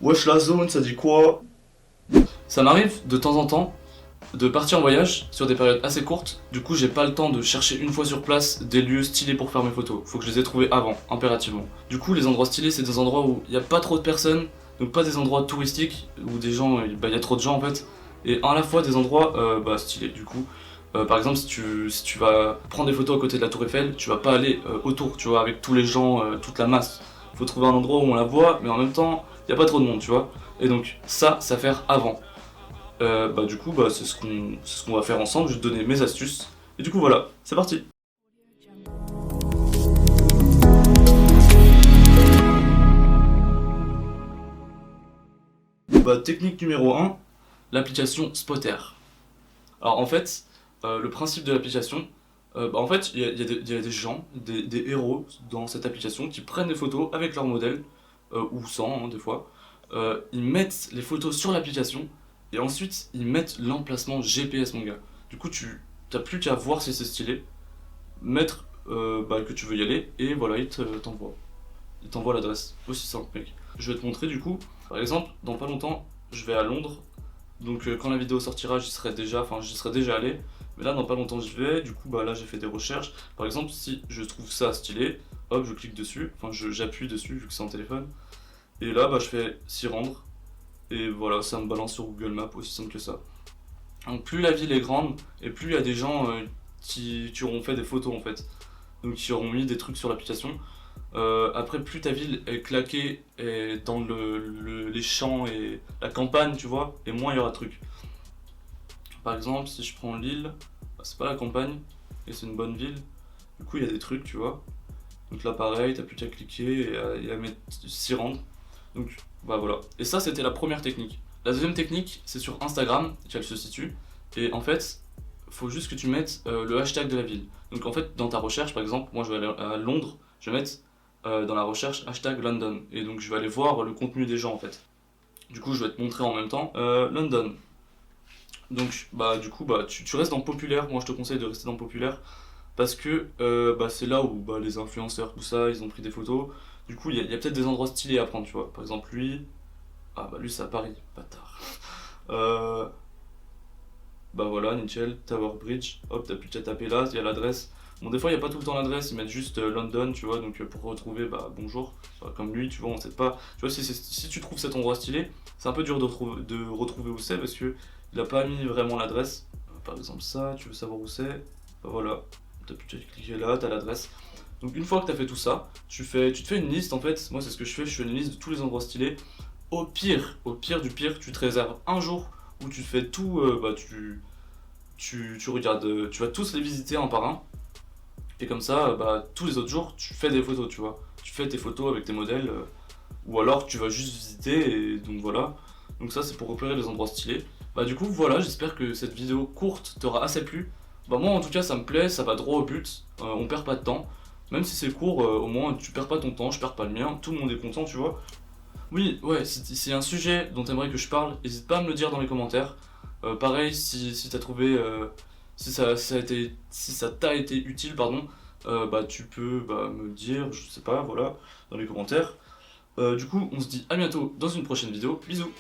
Wesh la zone, ça dit quoi? Ça m'arrive de temps en temps de partir en voyage sur des périodes assez courtes. Du coup, j'ai pas le temps de chercher une fois sur place des lieux stylés pour faire mes photos. Faut que je les ai trouvés avant, impérativement. Du coup, les endroits stylés, c'est des endroits où il y a pas trop de personnes, donc pas des endroits touristiques où des gens, il y a trop de gens en fait, et à la fois des endroits stylés. Du coup, par exemple, si tu vas prendre des photos à côté de la Tour Eiffel, tu vas pas aller autour, tu vois, avec tous les gens, toute la masse. Faut trouver un endroit où on la voit, mais en même temps, il y a pas trop de monde, tu vois. Et donc ça faire avant. Du coup, c'est ce qu'on va faire ensemble. Je vais te donner mes astuces. Et du coup, voilà, c'est parti. Technique numéro 1, l'application Spotter. Alors en fait, le principe de l'application, en fait, il y a des gens, des héros dans cette application qui prennent des photos avec leur modèle, ou sans, hein, des fois. Ils mettent les photos sur l'application et ensuite ils mettent l'emplacement GPS, mon gars. Du coup, tu t'as plus qu'à voir si c'est stylé, mettre que tu veux y aller et voilà, t'envoie. Il t'envoie l'adresse. Aussi simple, mec. Je vais te montrer du coup. Par exemple, dans pas longtemps, je vais à Londres. Donc quand la vidéo sortira, j'y serai déjà allé. Mais là, dans pas longtemps, j'y vais. Du coup, là, j'ai fait des recherches. Par exemple, si je trouve ça stylé, hop, je clique dessus. Enfin, j'appuie dessus vu que c'est en téléphone. Et là, je fais s'y rendre. Et voilà, ça me balance sur Google Maps, aussi simple que ça. Donc plus la ville est grande, et plus il y a des gens qui auront fait des photos en fait. Donc qui auront mis des trucs sur l'application. Après, plus ta ville est claquée et dans les champs et la campagne, tu vois, et moins il y aura de trucs. Par exemple, si je prends Lille, c'est pas la campagne, et c'est une bonne ville. Du coup, il y a des trucs, tu vois. Donc là, pareil, t'as plus qu'à cliquer et à mettre s'y rendre. Donc voilà. Et ça, c'était la première technique. La deuxième technique, c'est sur Instagram qu'elle se situe. Et en fait, faut juste que tu mettes le hashtag de la ville. Donc en fait, dans ta recherche, par exemple, moi je vais aller à Londres, je vais mettre dans la recherche hashtag London. Et donc je vais aller voir le contenu des gens en fait. Du coup, je vais te montrer en même temps London. Donc tu restes dans populaire. Moi, je te conseille de rester dans populaire parce que c'est là où les influenceurs, tout ça, ils ont pris des photos. Du coup, il y a peut-être des endroits stylés à prendre, tu vois. Par exemple, lui, lui c'est à Paris, bâtard. Euh, voilà, nickel, Tower Bridge, hop, t'as plus qu'à taper là, il y a l'adresse. Bon, des fois, il n'y a pas tout le temps l'adresse, ils mettent juste London, tu vois, donc pour retrouver, bonjour. Comme lui, tu vois, on sait pas. Tu vois, si tu trouves cet endroit stylé, c'est un peu dur de retrouver où c'est parce que il a pas mis vraiment l'adresse. Par exemple, ça, tu veux savoir où c'est, voilà, t'as plus qu'à cliquer là, t'as l'adresse. Donc, une fois que t'as fait tout ça, tu te fais une liste en fait. Moi, c'est ce que je fais une liste de tous les endroits stylés. Au pire du pire, tu te réserves un jour où tu fais tout, tu regardes, tu vas tous les visiter un par un, et comme ça, tous les autres jours, tu fais des photos, tu vois. Tu fais tes photos avec tes modèles, ou alors tu vas juste visiter, et donc voilà. Donc ça, c'est pour repérer les endroits stylés. Du coup, voilà, j'espère que cette vidéo courte t'aura assez plu. Moi, en tout cas, ça me plaît, ça va droit au but, on perd pas de temps. Même si c'est court, au moins, tu perds pas ton temps, je perds pas le mien, tout le monde est content, tu vois. Oui, ouais, si un sujet dont t'aimerais que je parle, n'hésite pas à me le dire dans les commentaires. Pareil, si t'as trouvé, si ça t'a été utile, pardon, tu peux me le dire, je sais pas, voilà, dans les commentaires. Du coup, on se dit à bientôt dans une prochaine vidéo. Bisous!